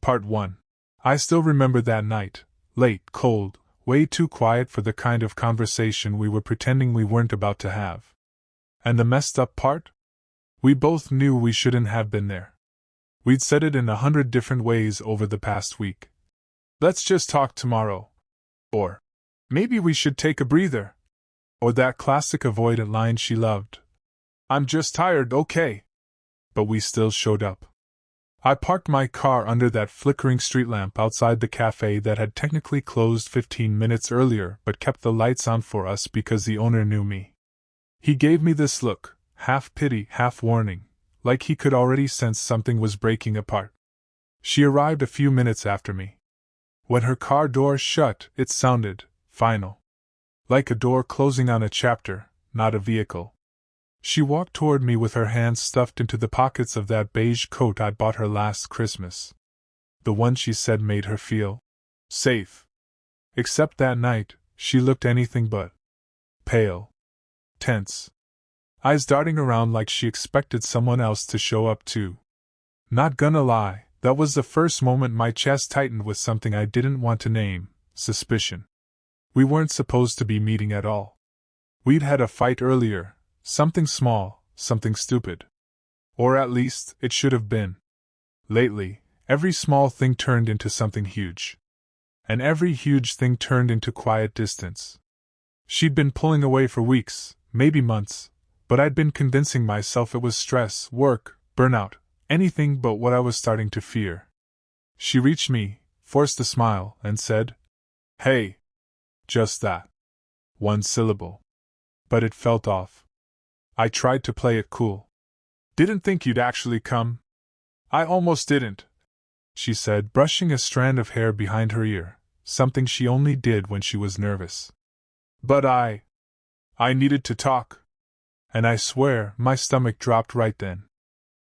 Part 1. I still remember that night. Late, cold, way too quiet for the kind of conversation we were pretending we weren't about to have. And the messed up part? We both knew we shouldn't have been there. We'd said it in 100 different ways over the past week. Let's just talk tomorrow. Or, maybe we should take a breather. Or that classic avoidant line she loved. I'm just tired, okay. But we still showed up. I parked my car under that flickering street lamp outside the cafe that had technically closed 15 minutes earlier but kept the lights on for us because the owner knew me. He gave me this look, half pity, half warning, like he could already sense something was breaking apart. She arrived a few minutes after me. When her car door shut, it sounded final. Like a door closing on a chapter, not a vehicle. She walked toward me with her hands stuffed into the pockets of that beige coat I bought her last Christmas. The one she said made her feel safe. Except that night, she looked anything but pale. Tense. Eyes darting around like she expected someone else to show up too. Not gonna lie, that was the first moment my chest tightened with something I didn't want to name, suspicion. We weren't supposed to be meeting at all. We'd had a fight earlier, something small, something stupid. Or at least, it should have been. Lately, every small thing turned into something huge. And every huge thing turned into quiet distance. She'd been pulling away for weeks, maybe months, but I'd been convincing myself it was stress, work, burnout, anything but what I was starting to fear. She reached me, forced a smile, and said, "Hey." Just that. One syllable. But it felt off. I tried to play it cool. "Didn't think you'd actually come." "I almost didn't," she said, brushing a strand of hair behind her ear, something she only did when she was nervous. "But I needed to talk." And I swear, my stomach dropped right then.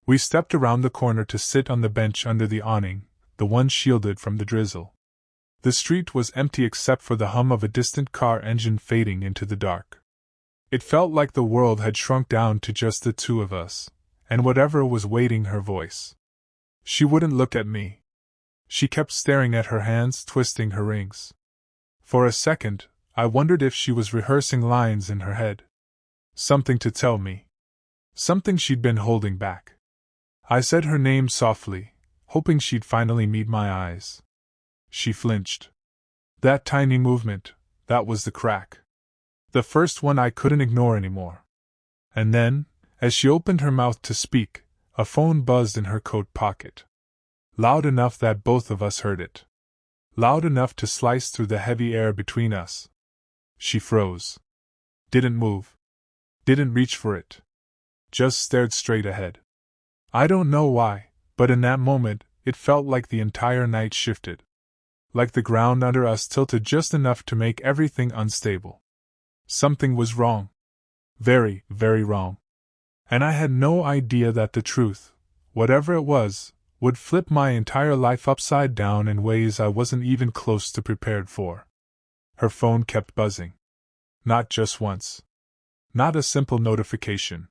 We stepped around the corner to sit on the bench under the awning, the one shielded from the drizzle. The street was empty except for the hum of a distant car engine fading into the dark. It felt like the world had shrunk down to just the two of us, and whatever was waiting her voice. She wouldn't look at me. She kept staring at her hands, twisting her rings. For a second, I wondered if she was rehearsing lines in her head. Something to tell me. Something she'd been holding back. I said her name softly, hoping she'd finally meet my eyes. She flinched. That tiny movement, that was the crack. The first one I couldn't ignore anymore. And then, as she opened her mouth to speak, a phone buzzed in her coat pocket. Loud enough that both of us heard it. Loud enough to slice through the heavy air between us. She froze. Didn't move. Didn't reach for it. Just stared straight ahead. I don't know why, but in that moment, it felt like the entire night shifted. Like the ground under us tilted just enough to make everything unstable. Something was wrong. Very, very wrong. And I had no idea that the truth, whatever it was, would flip my entire life upside down in ways I wasn't even close to prepared for. Her phone kept buzzing. Not just once. Not a simple notification.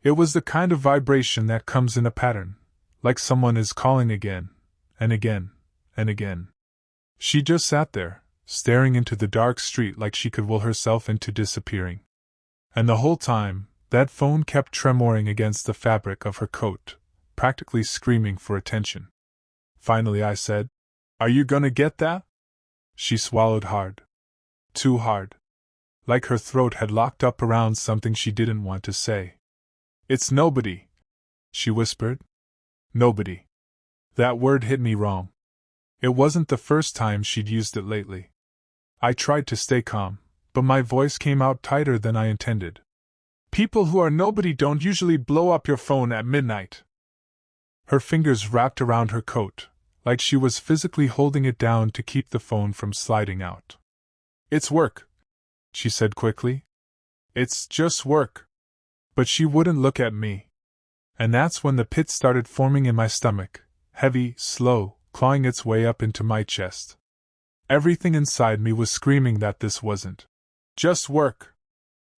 It was the kind of vibration that comes in a pattern, like someone is calling again, and again, and again. She just sat there, staring into the dark street like she could will herself into disappearing. And the whole time, that phone kept tremoring against the fabric of her coat, practically screaming for attention. Finally I said, "Are you gonna get that?" She swallowed hard. Too hard. Like her throat had locked up around something she didn't want to say. "It's nobody," she whispered. Nobody. That word hit me wrong. It wasn't the first time she'd used it lately. I tried to stay calm, but my voice came out tighter than I intended. "People who are nobody don't usually blow up your phone at midnight." Her fingers wrapped around her coat, like she was physically holding it down to keep the phone from sliding out. "It's work," she said quickly. "It's just work." But she wouldn't look at me. And that's when the pit started forming in my stomach, heavy, slow, clawing its way up into my chest. Everything inside me was screaming that this wasn't just work.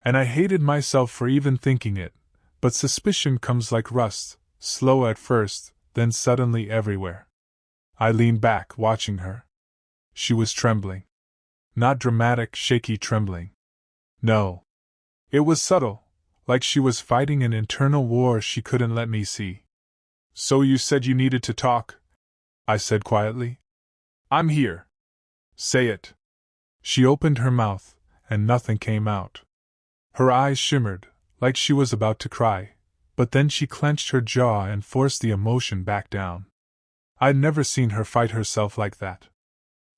And I hated myself for even thinking it, but suspicion comes like rust, slow at first, then suddenly everywhere. I leaned back, watching her. She was trembling. Not dramatic, shaky trembling. No. It was subtle, like she was fighting an internal war she couldn't let me see. So you said you needed to talk? I said quietly. I'm here. Say it. She opened her mouth, and nothing came out. Her eyes shimmered, like she was about to cry, but then she clenched her jaw and forced the emotion back down. I'd never seen her fight herself like that.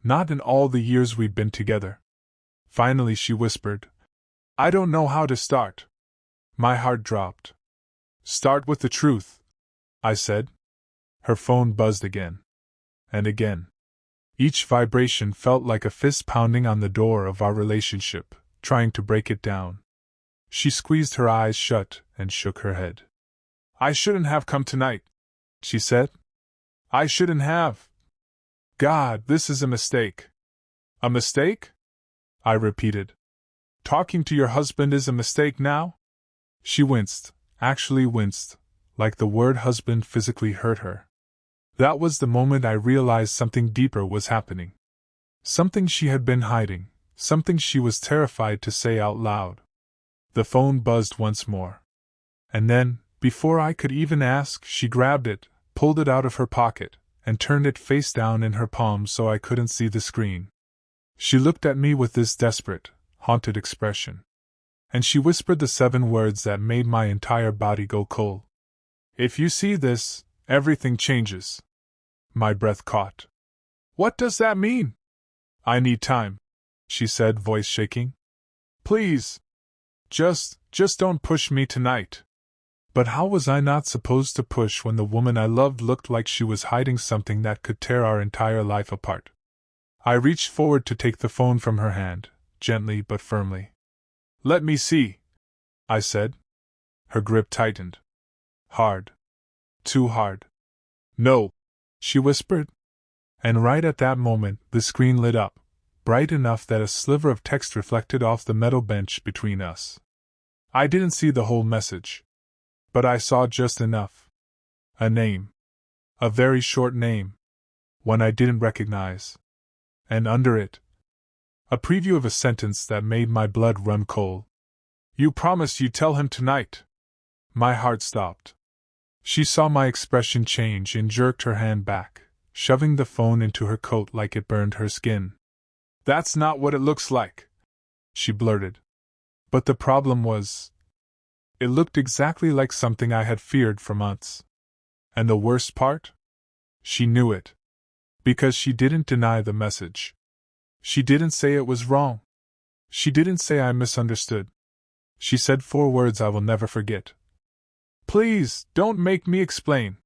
Not in all the years we'd been together. Finally she whispered, I don't know how to start. My heart dropped. Start with the truth, I said. Her phone buzzed again. And again. Each vibration felt like a fist pounding on the door of our relationship, trying to break it down. She squeezed her eyes shut and shook her head. I shouldn't have come tonight, she said. I shouldn't have. God, this is a mistake. A mistake? I repeated. Talking to your husband is a mistake now? She winced, actually winced, like the word husband physically hurt her. That was the moment I realized something deeper was happening. Something she had been hiding, something she was terrified to say out loud. The phone buzzed once more. And then, before I could even ask, she grabbed it, pulled it out of her pocket, and turned it face down in her palm so I couldn't see the screen. She looked at me with this desperate, haunted expression. And she whispered the 7 words that made my entire body go cold. If you see this, everything changes. My breath caught. What does that mean? I need time, she said, voice shaking. Please. Just don't push me tonight. But how was I not supposed to push when the woman I loved looked like she was hiding something that could tear our entire life apart? I reached forward to take the phone from her hand, gently but firmly. Let me see, I said. Her grip tightened. Hard. Too hard. No, she whispered. And right at that moment, the screen lit up, bright enough that a sliver of text reflected off the metal bench between us. I didn't see the whole message. But I saw just enough. A name. A very short name. One I didn't recognize. And under it, a preview of a sentence that made my blood run cold. You promised you'd tell him tonight. My heart stopped. She saw my expression change and jerked her hand back, shoving the phone into her coat like it burned her skin. That's not what it looks like, she blurted. But the problem was, it looked exactly like something I had feared for months. And the worst part? She knew it. Because she didn't deny the message. She didn't say it was wrong. She didn't say I misunderstood. She said 4 words I will never forget. Please, don't make me explain.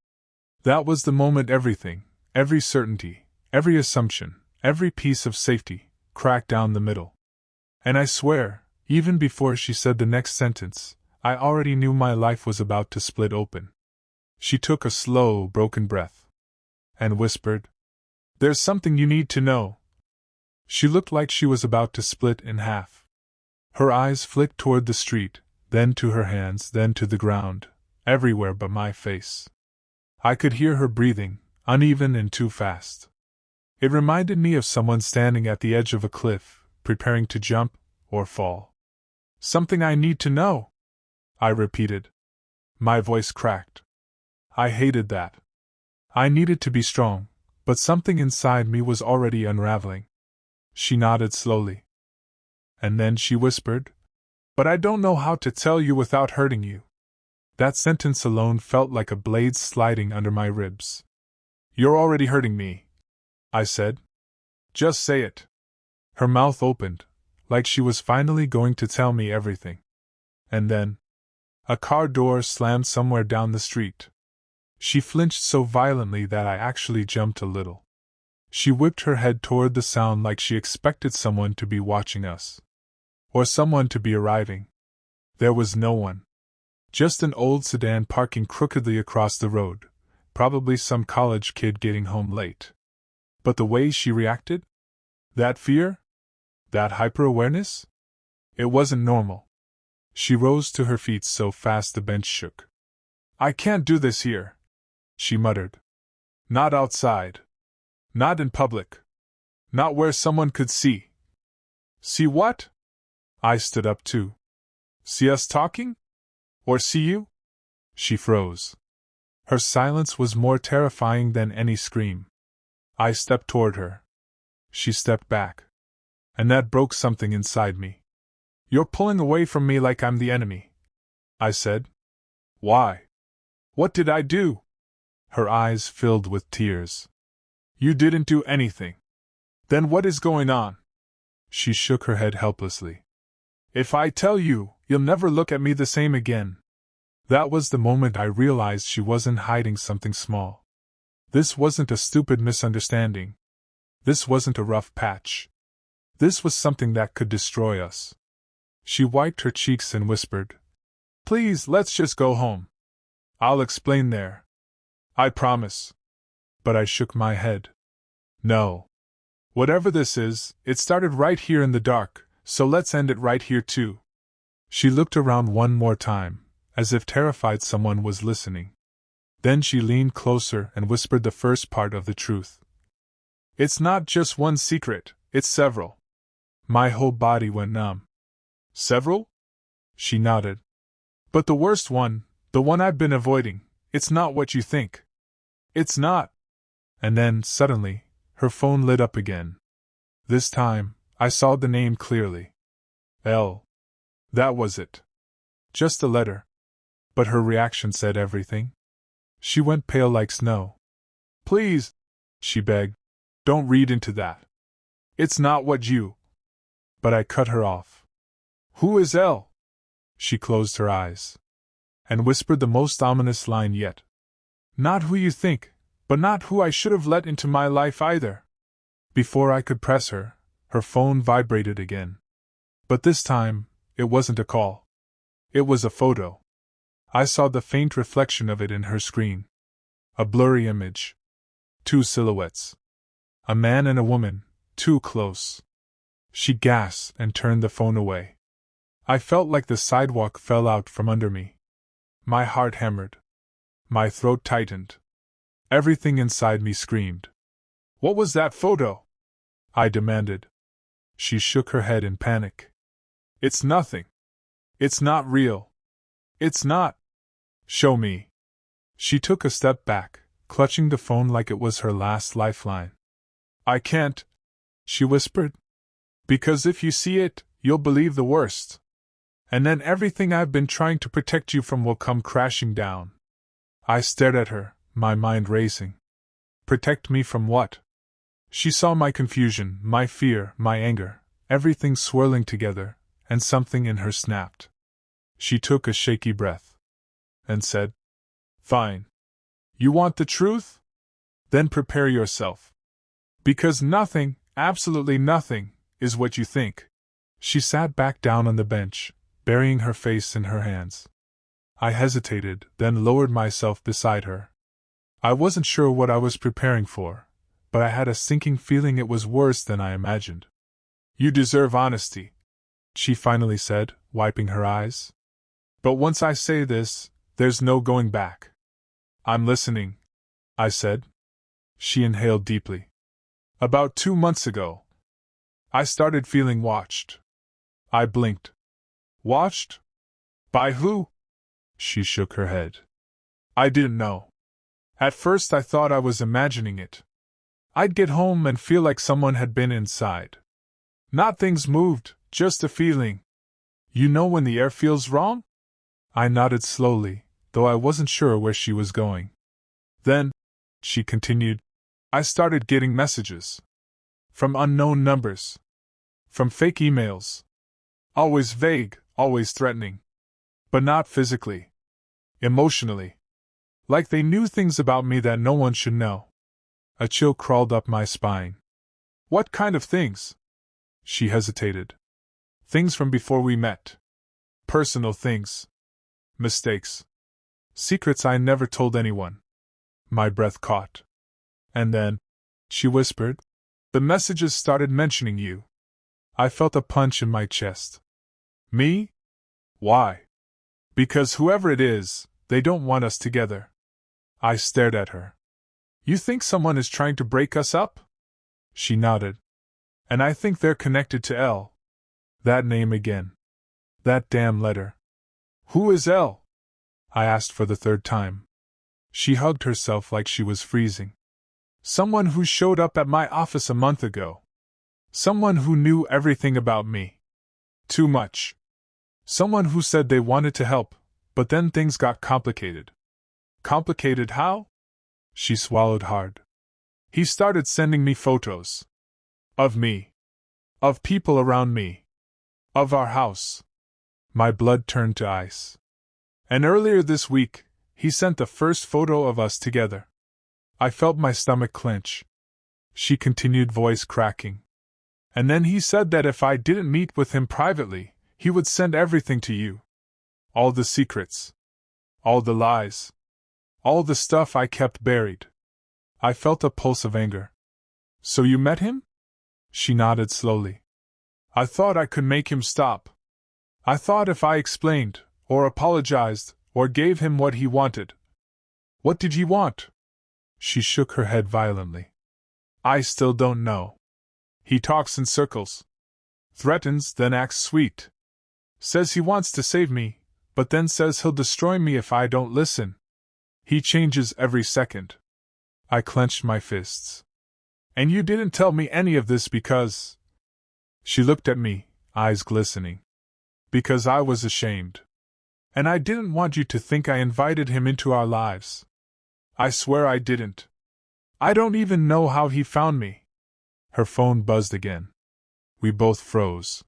That was the moment everything, every certainty, every assumption, every piece of safety, cracked down the middle. And I swear, even before she said the next sentence, I already knew my life was about to split open. She took a slow, broken breath. And whispered, There's something you need to know. She looked like she was about to split in half. Her eyes flicked toward the street, then to her hands, then to the ground, everywhere but my face. I could hear her breathing, uneven and too fast. It reminded me of someone standing at the edge of a cliff, preparing to jump or fall. Something I need to know, I repeated. My voice cracked. I hated that. I needed to be strong, but something inside me was already unraveling. She nodded slowly. And then she whispered, But I don't know how to tell you without hurting you. That sentence alone felt like a blade sliding under my ribs. You're already hurting me, I said. Just say it. Her mouth opened, like she was finally going to tell me everything. And then, a car door slammed somewhere down the street. She flinched so violently that I actually jumped a little. She whipped her head toward the sound like she expected someone to be watching us. Or someone to be arriving. There was no one. Just an old sedan parking crookedly across the road, probably some college kid getting home late. But the way she reacted? That fear? That hyper-awareness? It wasn't normal. She rose to her feet so fast the bench shook. I can't do this here, she muttered. Not outside. Not in public. Not where someone could see. See what? I stood up too. See us talking? Or see you? She froze. Her silence was more terrifying than any scream. I stepped toward her. She stepped back. And that broke something inside me. You're pulling away from me like I'm the enemy, I said. Why? What did I do? Her eyes filled with tears. You didn't do anything. Then what is going on? She shook her head helplessly. If I tell you, you'll never look at me the same again. That was the moment I realized she wasn't hiding something small. This wasn't a stupid misunderstanding. This wasn't a rough patch. This was something that could destroy us. She wiped her cheeks and whispered, Please, let's just go home. I'll explain there. I promise. But I shook my head. No. Whatever this is, it started right here in the dark, so let's end it right here too. She looked around one more time, as if terrified someone was listening. Then she leaned closer and whispered the first part of the truth. It's not just one secret, it's several. My whole body went numb. Several? She nodded. But the worst one, the one I've been avoiding, it's not what you think. It's not. And then, suddenly, her phone lit up again. This time, I saw the name clearly. L. That was it. Just a letter. But her reaction said everything. She went pale like snow. Please, she begged, don't read into that. It's not what you. But I cut her off. Who is L? She closed her eyes. And whispered the most ominous line yet. Not who you think, but not who I should have let into my life either. Before I could press her, her phone vibrated again. But this time, it wasn't a call. It was a photo. I saw the faint reflection of it in her screen. A blurry image. 2 silhouettes. A man and a woman, too close. She gasped and turned the phone away. I felt like the sidewalk fell out from under me. My heart hammered. My throat tightened. Everything inside me screamed. What was that photo? I demanded. She shook her head in panic. It's nothing. It's not real. It's not. Show me. She took a step back, clutching the phone like it was her last lifeline. I can't, she whispered. Because if you see it, you'll believe the worst. And then everything I've been trying to protect you from will come crashing down. I stared at her, my mind racing. Protect me from what? She saw my confusion, my fear, my anger, everything swirling together, and something in her snapped. She took a shaky breath. And said, Fine. You want the truth? Then prepare yourself. Because nothing, absolutely nothing, is what you think. She sat back down on the bench, burying her face in her hands. I hesitated, then lowered myself beside her. I wasn't sure what I was preparing for, but I had a sinking feeling it was worse than I imagined. You deserve honesty, she finally said, wiping her eyes. But once I say this, there's no going back. I'm listening, I said. She inhaled deeply. About 2 months ago, I started feeling watched. I blinked. Watched? By who? She shook her head. I didn't know. At first I thought I was imagining it. I'd get home and feel like someone had been inside. Not things moved, just a feeling. You know when the air feels wrong? I nodded slowly, though I wasn't sure where she was going. Then, she continued, I started getting messages. From unknown numbers. From fake emails. Always vague, always threatening. But not physically. Emotionally. Like they knew things about me that no one should know. A chill crawled up my spine. What kind of things? She hesitated. Things from before we met. Personal things. Mistakes. Secrets I never told anyone. My breath caught. And then, she whispered, the messages started mentioning you. I felt a punch in my chest. Me? Why? Because whoever it is, they don't want us together. I stared at her. You think someone is trying to break us up? She nodded. And I think they're connected to L. That name again. That damn letter. Who is L? I asked for the third time. She hugged herself like she was freezing. Someone who showed up at my office a month ago. Someone who knew everything about me. Too much. Someone who said they wanted to help, but then things got complicated. Complicated how? She swallowed hard. He started sending me photos. Of me. Of people around me. Of our house. My blood turned to ice. And earlier this week, he sent the first photo of us together. I felt my stomach clench. She continued, voice cracking. And then he said that if I didn't meet with him privately, he would send everything to you. All the secrets. All the lies. All the stuff I kept buried. I felt a pulse of anger. So you met him? She nodded slowly. I thought I could make him stop. I thought if I explained, or apologized, or gave him what he wanted. What did he want? She shook her head violently. I still don't know. He talks in circles. Threatens, then acts sweet. Says he wants to save me, but then says he'll destroy me if I don't listen. He changes every second. I clenched my fists. And you didn't tell me any of this because... She looked at me, eyes glistening. Because I was ashamed. And I didn't want you to think I invited him into our lives. I swear I didn't. I don't even know how he found me. Her phone buzzed again. We both froze.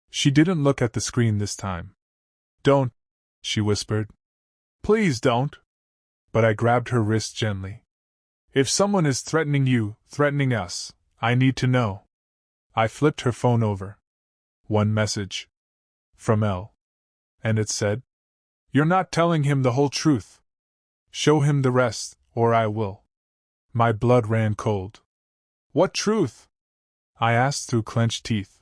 She didn't look at the screen this time. Don't, she whispered. Please don't. But I grabbed her wrist gently. If someone is threatening you, threatening us, I need to know. I flipped her phone over. One message. From L. And it said, You're not telling him the whole truth. Show him the rest, or I will. My blood ran cold. What truth? I asked through clenched teeth.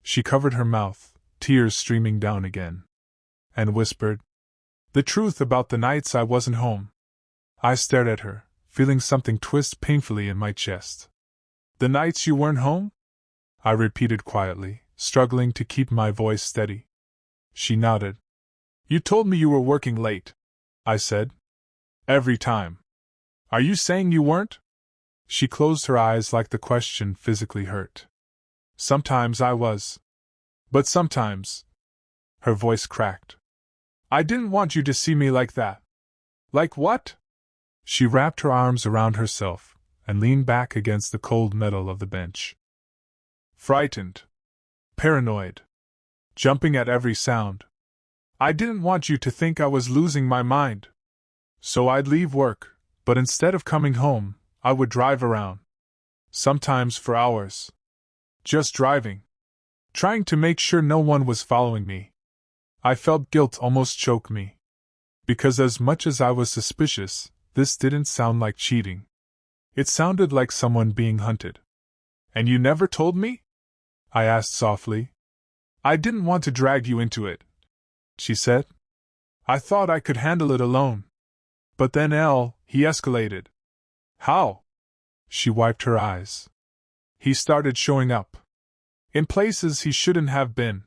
She covered her mouth, tears streaming down again. And whispered, The truth about the nights I wasn't home. I stared at her, feeling something twist painfully in my chest. The nights you weren't home? I repeated quietly, struggling to keep my voice steady. She nodded. You told me you were working late, I said. Every time. Are you saying you weren't? She closed her eyes like the question physically hurt. Sometimes I was. But sometimes. Her voice cracked. I didn't want you to see me like that. Like what? She wrapped her arms around herself and leaned back against the cold metal of the bench. Frightened. Paranoid. Jumping at every sound. I didn't want you to think I was losing my mind. So I'd leave work, but instead of coming home, I would drive around. Sometimes for hours. Just driving. Trying to make sure no one was following me. I felt guilt almost choke me. Because as much as I was suspicious, this didn't sound like cheating. It sounded like someone being hunted. And you never told me? I asked softly. I didn't want to drag you into it, she said. I thought I could handle it alone. But then he escalated. How? She wiped her eyes. He started showing up. In places he shouldn't have been.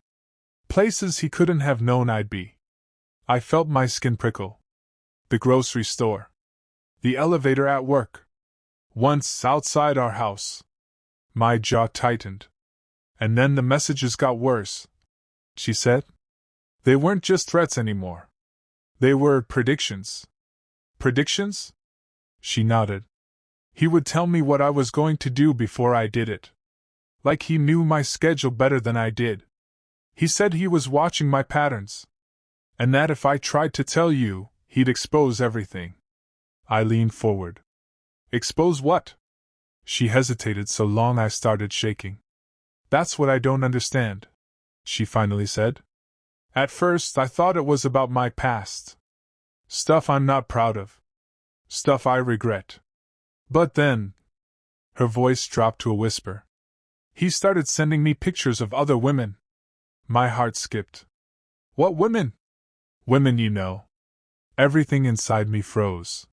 Places he couldn't have known I'd be. I felt my skin prickle. The grocery store. The elevator at work. Once outside our house. My jaw tightened. And then the messages got worse, she said. They weren't just threats anymore. They were predictions. Predictions? She nodded. He would tell me what I was going to do before I did it. Like he knew my schedule better than I did. He said he was watching my patterns. And that if I tried to tell you, he'd expose everything. I leaned forward. Expose what? She hesitated so long I started shaking. That's what I don't understand, she finally said. At first I thought it was about my past. Stuff I'm not proud of. Stuff I regret. But then... Her voice dropped to a whisper. He started sending me pictures of other women. My heart skipped. What women? Women you know. Everything inside me froze.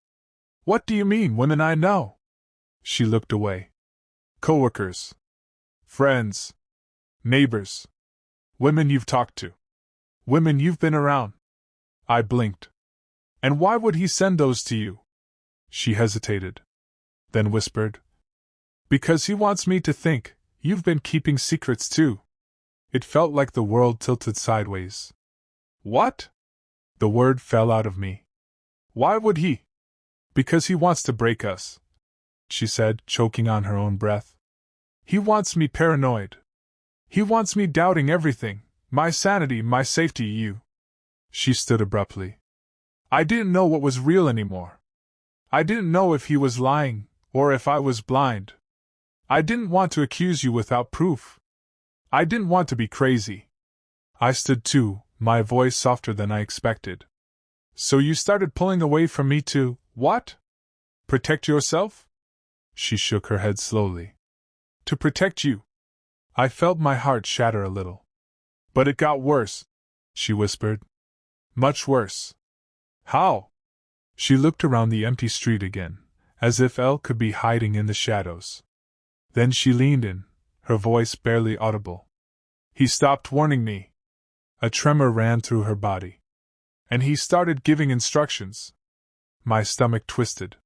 What do you mean, women I know? She looked away. Coworkers. Friends. Neighbors. Women you've talked to. Women you've been around. I blinked. And why would he send those to you? She hesitated. Then whispered. Because he wants me to think you've been keeping secrets too. It felt like the world tilted sideways. What? The word fell out of me. Why would he? Because he wants to break us, she said, choking on her own breath. He wants me paranoid. He wants me doubting everything, my sanity, my safety, you. She stood abruptly. I didn't know what was real anymore. I didn't know if he was lying, or if I was blind. I didn't want to accuse you without proof. I didn't want to be crazy. I stood too, my voice softer than I expected. So you started pulling away from me to, what? Protect yourself? She shook her head slowly. To protect you. I felt my heart shatter a little. But it got worse, she whispered. Much worse. How? She looked around the empty street again, as if Elle could be hiding in the shadows. Then she leaned in, her voice barely audible. He stopped warning me. A tremor ran through her body. And he started giving instructions. My stomach twisted.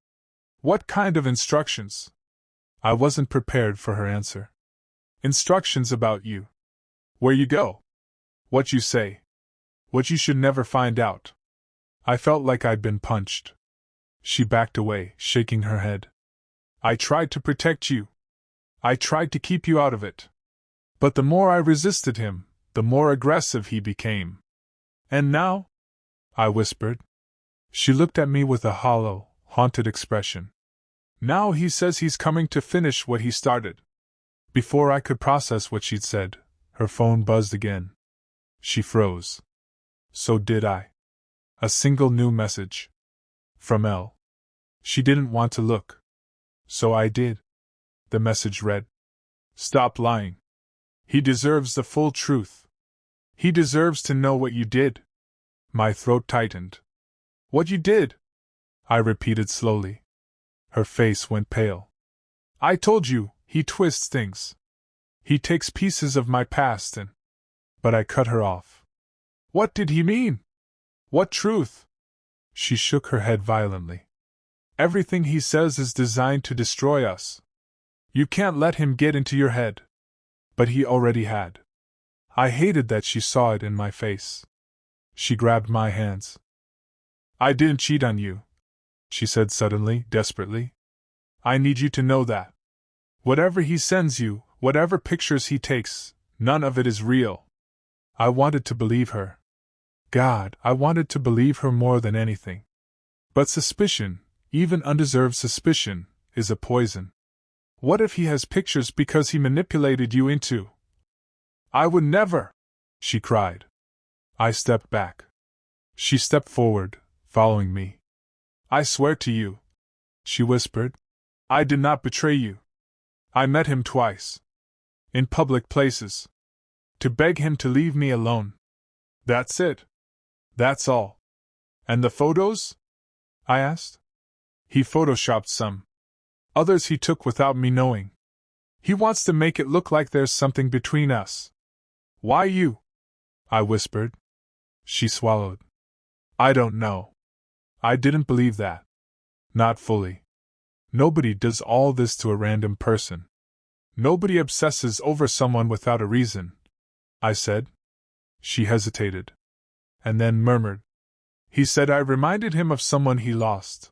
What kind of instructions? I wasn't prepared for her answer. Instructions about you. Where you go. What you say. What you should never find out. I felt like I'd been punched. She backed away, shaking her head. I tried to protect you. I tried to keep you out of it. But the more I resisted him, the more aggressive he became. And now? I whispered. She looked at me with a hollow, haunted expression. Now he says he's coming to finish what he started. Before I could process what she'd said, her phone buzzed again. She froze. So did I. A single new message. From Elle. She didn't want to look. So I did. The message read. Stop lying. He deserves the full truth. He deserves to know what you did. My throat tightened. What you did? I repeated slowly. Her face went pale. I told you, he twists things. He takes pieces of my past and... But I cut her off. What did he mean? What truth? She shook her head violently. Everything he says is designed to destroy us. You can't let him get into your head. But he already had. I hated that she saw it in my face. She grabbed my hands. I didn't cheat on you, she said suddenly, desperately. I need you to know that. Whatever he sends you, whatever pictures he takes, none of it is real. I wanted to believe her. God, I wanted to believe her more than anything. But suspicion, even undeserved suspicion, is a poison. What if he has pictures because he manipulated you into... I would never! She cried. I stepped back. She stepped forward, following me. I swear to you, she whispered, I did not betray you. I met him twice. In public places. To beg him to leave me alone. That's it. That's all. And the photos? I asked. He photoshopped some. Others he took without me knowing. He wants to make it look like there's something between us. Why you? I whispered. She swallowed. I don't know. I didn't believe that. Not fully. Nobody does all this to a random person. Nobody obsesses over someone without a reason, I said. She hesitated. And then murmured. He said I reminded him of someone he lost.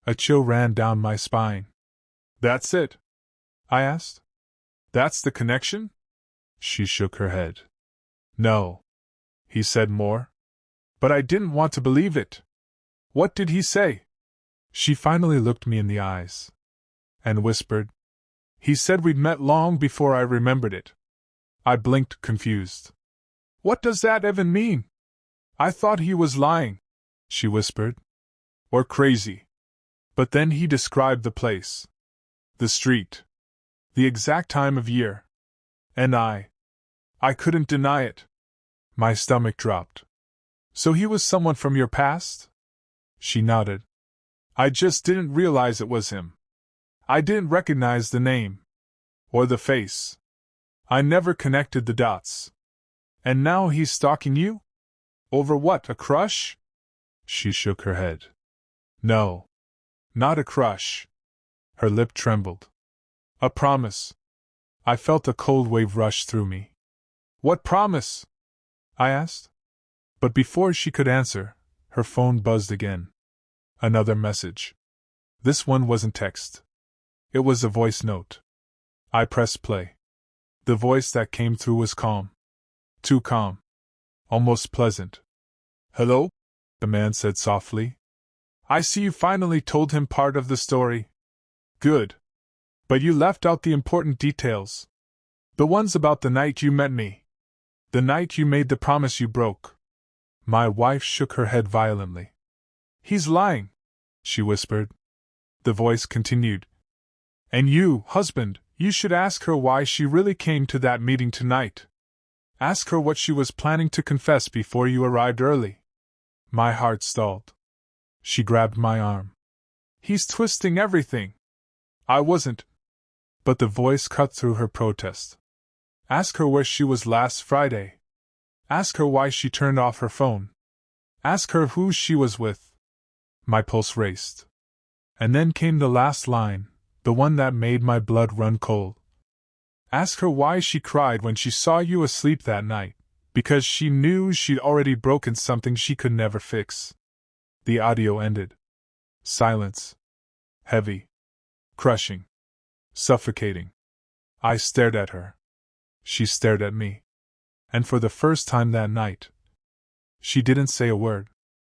A chill ran down my spine. That's it? I asked. That's the connection? She shook her head. No. He said more. But I didn't want to believe it. What did he say? She finally looked me in the eyes. And whispered. He said we'd met long before I remembered it. I blinked, confused. What does that even mean? I thought he was lying, she whispered. Or crazy. But then he described the place. The street. The exact time of year. And I couldn't deny it. My stomach dropped. So he was someone from your past? She nodded. I just didn't realize it was him. I didn't recognize the name. Or the face. I never connected the dots. And now he's stalking you? Over what, a crush? She shook her head. No. Not a crush. Her lip trembled. A promise. I felt a cold wave rush through me. What promise? I asked. But before she could answer, her phone buzzed again. Another message. This one wasn't text. It was a voice note. I pressed play. The voice that came through was calm. Too calm. Almost pleasant. Hello? The man said softly. I see you finally told him part of the story. Good. But you left out the important details. The ones about the night you met me. The night you made the promise you broke. My wife shook her head violently. He's lying, she whispered. The voice continued. And you, husband, you should ask her why she really came to that meeting tonight. Ask her what she was planning to confess before you arrived early. My heart stalled. She grabbed my arm. He's twisting everything. I wasn't. But the voice cut through her protest. Ask her where she was last Friday. Ask her why she turned off her phone. Ask her who she was with. My pulse raced. And then came the last line, the one that made my blood run cold. Ask her why she cried when she saw you asleep that night, because she knew she'd already broken something she could never fix. The audio ended. Silence. Heavy. Crushing. Suffocating. I stared at her. She stared at me. And for the first time that night, she didn't say a word.